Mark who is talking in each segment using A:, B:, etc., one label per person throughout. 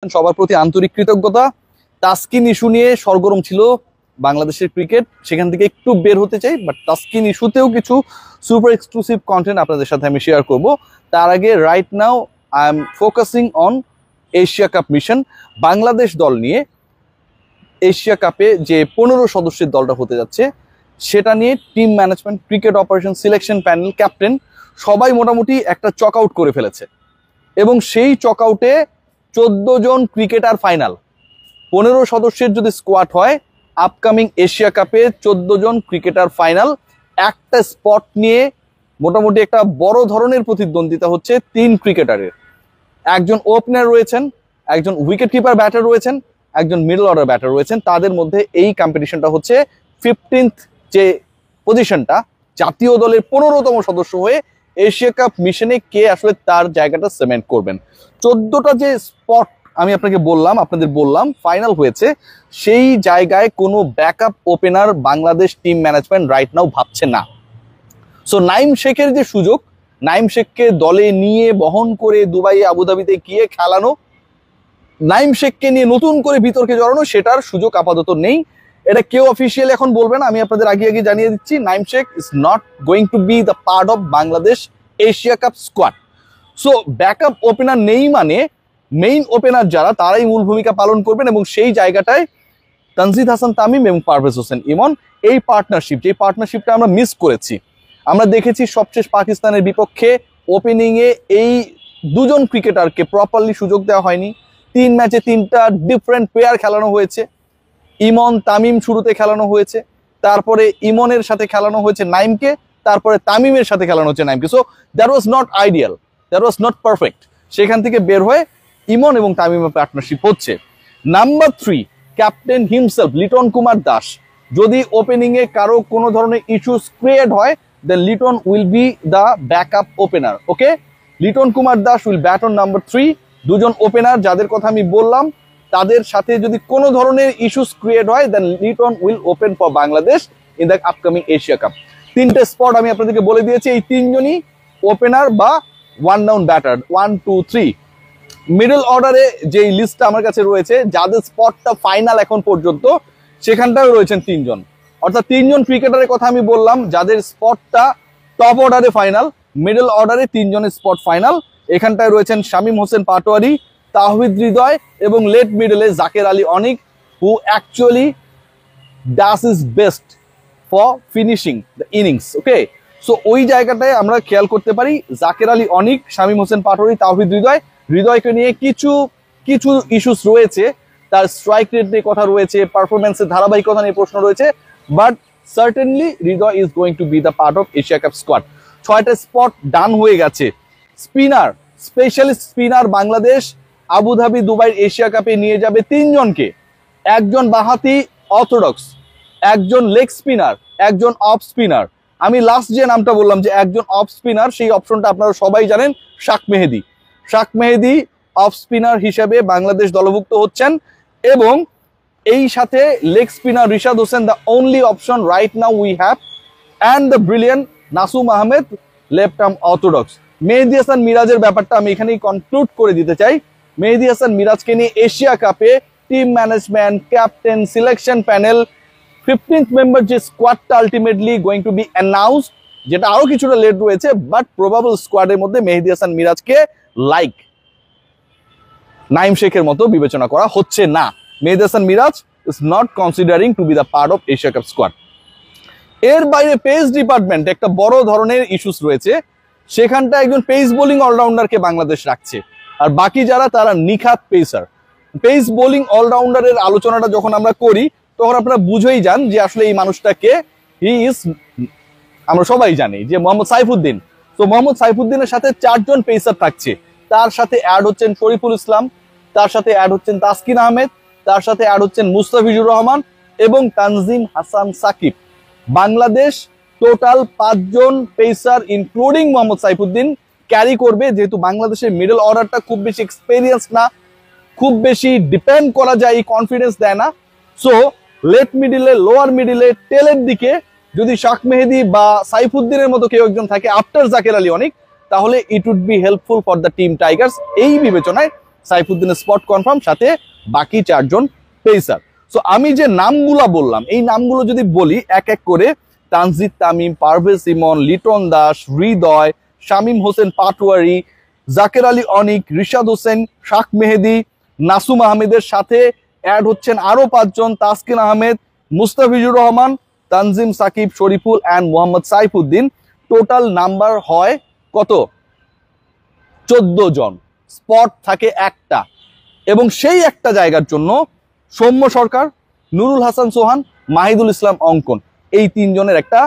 A: সবার প্রতি আন্তরিক কৃতজ্ঞতা। তাসকিন ইস্যু নিয়ে সরগরম ছিল বাংলাদেশের ক্রিকেট, সেখান থেকে একটু বের হতে চাই, বাট তাসকিন ইস্যুতেও কিছু সুপার এক্সক্লুসিভ কন্টেন্ট আপনাদের সাথে আমি শেয়ার করব। তার আগে right now I am focusing on Asia cup mission. Bangladesh দল নিয়ে এশিয়া কাপে যে 15 সদস্যের দলটা হতে যাচ্ছে সেটা নিয়ে team management, cricket operation, selection panel, captain সবাই মোটামুটি একটা চক আউট করে ফেলেছে এবং সেই চক আউটে 14 জন ক্রিকেটার ফাইনাল। 15 সদস্যের যদি স্কোয়াড হয়, আপকামিং এশিয়া কাপে 14 জন ক্রিকেটার ফাইনাল। একটা স্পট নিয়ে মোটামুটি একটা বড় ধরনের প্রতিদ্বন্দ্বিতা হচ্ছে 3 ক্রিকেটারের। একজন ওপেনার রয়েছেন, একজন উইকেট কিপার ব্যাটার রয়েছেন, একজন মিডল অর্ডার ব্যাটার রয়েছেন। তাদের মধ্যে এই কম্পিটিশনটা হচ্ছে 15th যে পজিশনটা, জাতীয় দলের 15তম সদস্য হয়ে এশিয়া কাপ মিশনে কে আসলে তার জায়গাটা সিমেন্ট করবেন। 14টা যে স্পট আমি আপনাদের বললাম ফাইনাল হয়েছে, সেই জায়গায় কোনো backup opener Bangladesh team management right now ভাবছে না। সো নাইম শেখের যে সুযোগ, নাইম শেখকে দলে নিয়ে বহন করে দুবাই আবুধাবিতে গিয়ে খেলানো, নাইম শেখকে নিয়ে নতুন করে বিতর্কে জড়ানো, সেটার সুযোগ আপাতত নেই। এটা কেউ অফিসিয়ালি এখন বলবে না, আমি আপনাদের আগে জানিয়ে দিচ্ছি, Naim Sheikh is not going to be the part of Bangladesh Asia cup squad. So backup opener নেই মানে মেইন ওপেনার যারা তারাই মূল ভূমিকা পালন করবেন এবং সেই জায়গাটায় তানজিদ হাসান তামিম এবং পারভেজ হোসেন ইমন, এই পার্টনারশিপটা আমরা মিস করেছি। আমরা দেখেছি সবশেষ পাকিস্তানের বিপক্ষে ওপেনিংয়ে এই দুজন ক্রিকেটারকে প্রপারলি সুযোগ দেওয়া হয়নি। 3 ম্যাচে 3টা ডিফারেন্ট প্লেয়ার খেলানো হয়েছে। ইমন তামিম শুরুতে খেলানো হয়েছে, তারপরে ইমনের সাথে খেলানো হয়েছে নাইমকে, তারপরে তামিমের সাথে খেলানো হচ্ছে নাইমকে। So that was not ideal, that was not perfect. সেখান থেকে বের হয়ে ইমন এবং তামিমের পার্টনারশিপ হচ্ছে। Number 3, captain himself Liton Kumar Das. যদি ওপেনিংয়ে কারো কোনো ধরনের ইস্যুস ক্রিয়েট হয়, then Liton will be the backup opener. Okay, Liton Kumar Das will bat on number 3। দুজন ওপেনার যাদের কথা আমি বললাম, তাদের সাথে যদি কোনো ধরনের ইস্যুস ক্রিয়েট হয়, then Liton will open for Bangladesh in the upcoming Asia cup. 3টে স্পট আমি আপনাদেরকে বলে দিয়েছি, এই 3 জনই ওপেনার বা 1 ডাউন ব্যাটার, 1, 2, 3। মিডল অর্ডারে যে লিস্টটা আমার কাছে রয়েছে, যাদের স্পটটা ফাইনাল এখন পর্যন্ত, সেখানটাও রয়েছেন 3 জন। অর্থাৎ 3 জন ক্রিকেটারের কথা আমি বললাম যাদের স্পটটা টপ অর্ডারে ফাইনাল, মিডল অর্ডারে 3 জনের স্পট ফাইনাল। এখানটায় রয়েছেন শামীম হোসেন পাটোয়ারি, তাওহিদ হৃদয় এবং লেট মিডলে Jaker Ali Anik, who actually does is best for finishing the innings. Okay, so ওই জায়গাটায় আমরা খেয়াল করতে পারি জাকের আলী অনিক, শামীম হোসেন পাটোয়ারি, তাওহিদ হৃদয়কে নিয়ে কিছু ইস্যুস রয়েছে। তার স্ট্রাইক রেট নিয়ে কথা রয়েছে, পারফরমেন্সের ধারাবাহিকতা নিয়ে প্রশ্ন রয়েছে, but certainly Hridoy is going to be the part of Asia cup squad. 6টা স্পট ডান হয়ে গেছে। Spinner, specialist spinner Bangladesh Abu Dhabi Dubai Asia কাপে নিয়ে যাবে 3 জনকে। একজন বাহাতি অর্থোডক্স, একজন লেগ স্পিনার, একজন অফ স্পিনার। আমি লাস্ট যে নামটা বললাম যে একজন অফ স্পিনার, সেই অপশনটা আপনারা সবাই জানেন, শাক মেহেদি অফ স্পিনার হিসেবে বাংলাদেশ দলভুক্ত হচ্ছেন। এবং এই সাথে leg spinner Rishad Hossain, the only option right now we have, and the brilliant Nasum Ahmed, left arm orthodox. Mehedi Hasan মিরাজের ব্যাপারটা আমি এখানেই কনক্লুড করে দিতে চাই। মেহেদী হাসান মিরাজকে নিয়ে এশিয়া কাপে team management, captain, selection panel, 15th member যে স্কোয়াডটা ultimately going to be announce, যেটা আরো কিছুটা লেট রয়েছে, বাট প্রবাবল স্কোয়াডের মধ্যে মেহেদী হাসান মিরাজকে লাইক নাইম শেখের মতো বিবেচনা করা হচ্ছে না। Mehedi Hasan Miraz is not considering to be the part of Asia cup squad. এর বাইরে পেস ডিপার্টমেন্ট একটা বড় ধরনের ইস্যুস রয়েছে। সেখানটা একজন পেস বোলিং অলরাউন্ডারকে বাংলাদেশ রাখছে, আর বাকি যারা তারা নিখাত পেসার। পেস বোলিং অলরাউন্ডারের আলোচনাটা যখন আমরা করি, তখন আপনারা বুঝেই যান যে আসলে এই মানুষটাকে, হি ইজ, আমরা সবাই জানি যে মোহাম্মদ সাইফুদ্দিন। তো মোহাম্মদ সাইফুদ্দিনের সাথে 4 জন পেসার থাকছে। তার সাথে অ্যাড হচ্ছেন শরীফুল ইসলাম, তার সাথে অ্যাড হচ্ছেন তাসকিন আহমেদ, তার সাথে অ্যাড হচ্ছেন মুস্তাফিজুর রহমান এবং তানজিম হাসান সাকিব। বাংলাদেশ টোটাল 5 জন pacer including Mohammad Saifuddin carry করবে, যেহেতু বাংলাদেশের মিডল অর্ডারটা খুব বেশি এক্সপেরিয়েন্স না, খুব বেশি ডিপেন্ড করা যায়, কনফিডেন্স দেয় না। সো লেট মিডিলে, লোয়ার মিডিলে, টেলের দিকে যদি শাক মেহেদি বা সাইফুদ্দিনের মতো কেউ একজন থাকে আফটার জাকের আলী অনিক, তাহলে it would be helpful for the team Tigers. এই বিবেচনায় সাইফুদ্দিনের স্পট কনফার্ম, সাথে বাকি 4 জন পেসার। সো আমি যে নামগুলা বললাম, এই নামগুলো যদি বলি এক এক করে, তানজিদ তামিম, পারভেজ ইমন, লিটন দাস, হৃদয়, শামীম হোসেন পাটোয়ারি, জাকের আলী অনিক, রিশাদ হোসেন, শাক মেহেদি, নাসুম আহমেদের সাথে অ্যাড হচ্ছেন আরো 5 জন, Taskin Ahmed, Mustafizur Rahman, Tanzim Sakib, Shoriful and Mohammad Saifuddin. Total number হয় কত? 14 জন। স্পট থাকে একটা, এবং সেই একটা জায়গার জন্য সৌম্য সরকার, নুরুল হাসান সোহান, মাহিদুল ইসলাম অঙ্কন, এই 3 জনের একটা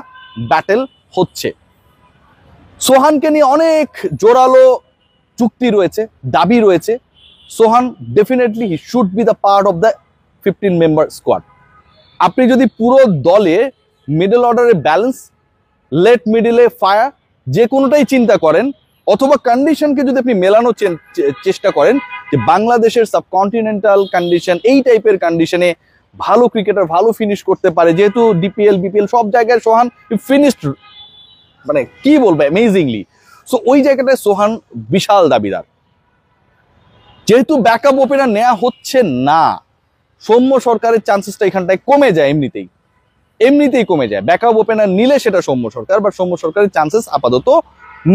A: ব্যাটেল হচ্ছে। সোহানকে নিয়ে অনেক জোরালো চুক্তি রয়েছে, দাবি রয়েছে। Sohan definitely he should be the part of the 15 member squad. আপনি যদি পুরো দলে মিডল অর্ডারে ব্যালেন্স, লেট মিডলে ফায়ার, যে কোনোটাই চিন্তা করেন, অথবা কন্ডিশনকে যদি আপনি মেলানোর চেষ্টা করেন যে বাংলাদেশের সাবকন্টিনেন্টাল কন্ডিশন, এই টাইপের কন্ডিশনে ভালো ক্রিকেটার ভালো ফিনিশ করতে পারে, যেহেতু ডিপিএল বিপিএল সব জায়গায় সোহান ফিনিশড, মানে কি বলবো, অ্যামেজিংলি। সো ওই জায়গাটায় সোহান বিশাল দাবিদার। যেহেতু ব্যাকআপ ওপেনার নেওয়া হচ্ছে না, সৌম্য সরকারের চান্সেসটা এখানটায় কমে যায়, এমনিতেই কমে যায়। ব্যাকআপ ওপেনার নিলে সেটা সৌম্য সরকার, বা সৌম্য সরকারের চান্সেস আপাতত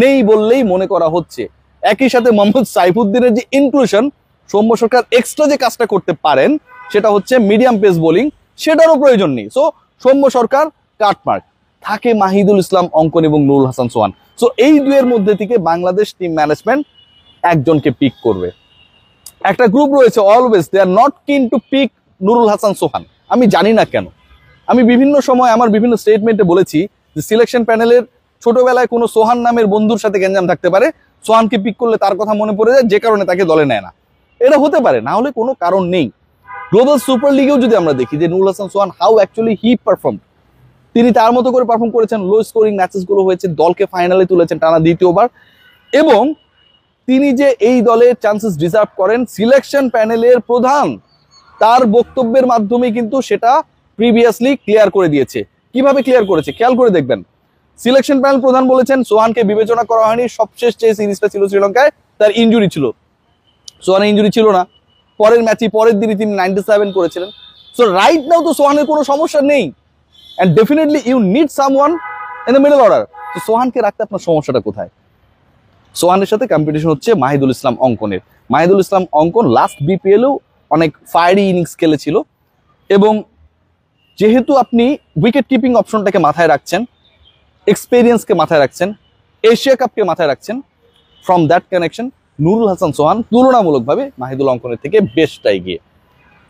A: নেই বললেই মনে করা হচ্ছে। একই সাথে মোহাম্মদ সাইফুদ্দিনের যে ইনক্লুশন, সৌম্য সরকার এক্সট্রা যে কাজটা করতে পারেন সেটা হচ্ছে মিডিয়াম পেস বোলিং, সেটারও প্রয়োজন নেই। সো সৌম্য সরকার কাটমার্ক। থাকে মাহিদুল ইসলাম অঙ্কন এবং নুরুল হাসান সোহান। সো এই দুয়ের মধ্যে থেকে বাংলাদেশ টিম ম্যানেজমেন্ট একজনকে পিক করবে। একটা গ্রুপ রয়েছে always they are not keen to pick Nurul Hasan Sohan. আমি জানি না কেন। আমি বিভিন্ন সময় আমার বিভিন্ন স্টেটমেন্টে বলেছি যে সিলেকশন প্যানেলের ছোটবেলায় কোনো সোহান নামের বন্ধুর সাথে গ্যাঞ্জাম থাকতে পারে, সোহানকে পিক করলে তার কথা মনে পড়ে যায়, যে কারণে তাকে দলে নেয় না। এটা হতে পারে, না হলে কোনো কারণ নেই। গ্লোবাল সুপার লিগেও যদি আমরা দেখি যে নুরুল হাসান সোহান হাউ অ্যাকচুয়ালি হি পারফর্ম, তিনি তার মতো করে পারফর্ম করেছেন, লো স্কোরিং ম্যাচেসগুলো হয়েছে, দলকে ফাইনালে তুলেছেন টানা দ্বিতীয়বার, এবং তিনি যে এই দলের চান্সেস ডিজার্ভ করেন সিলেকশন প্যানেলের প্রধান তার বক্তব্যের মাধ্যমে কিন্তু সেটা প্রিভিয়াসলি ক্লিয়ার করে দিয়েছে। কিভাবে ক্লিয়ার করেছে খেয়াল করে দেখবেন। সিলেকশন প্যানেল প্রধান বলেছেন সোহানকে বিবেচনা করা হয়নি, সবশেষ যে সিরিজটা ছিল শ্রীলঙ্কায় তার ইনজুরি ছিল, সোহানের ইনজুরি ছিল না, পরের ম্যাচে পরের দিনই তিনি 97 করেছিলেন। সো রাইট নাও তো সোহানের কোনো সমস্যা নেই, and definitely you need someone in the middle order. তো সোহানকে রাখতে আপনার সমস্যাটা কোথায়? সোহানের সাথে কম্পিটিশন হচ্ছে মাহিদুল ইসলাম অঙ্কনের। মাহিদুল ইসলাম অঙ্কন লাস্ট বিপিএলেও অনেক ফায়ারি ইনিংস খেলেছিল, এবং যেহেতু আপনি উইকেট কিপিং অপশনটাকে মাথায় রাখছেন, এক্সপেরিয়েন্সকে মাথায় রাখছেন, এশিয়া কাপকে মাথায় রাখছেন, from that connection Nurul Hasan Sohan তুলনামূলকভাবে মাহিদুল অঙ্কনের থেকে বেশটাই গিয়ে।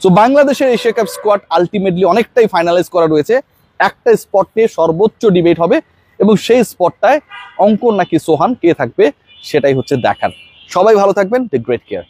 A: সো বাংলাদেশের এশিয়া কাপ স্কোয়াড আলটিমেটলি অনেকটাই ফাইনালাইজ করা রয়েছে। একটা স্পট নিয়ে সর্বোচ্চ ডিবেট হবে, এবং সেই স্পটটায় অঙ্কন নাকি সোহান কে থাকবে সেটাই হচ্ছে দেখার। সবাই ভালো থাকবেন, টেক গ্রেট কেয়ার।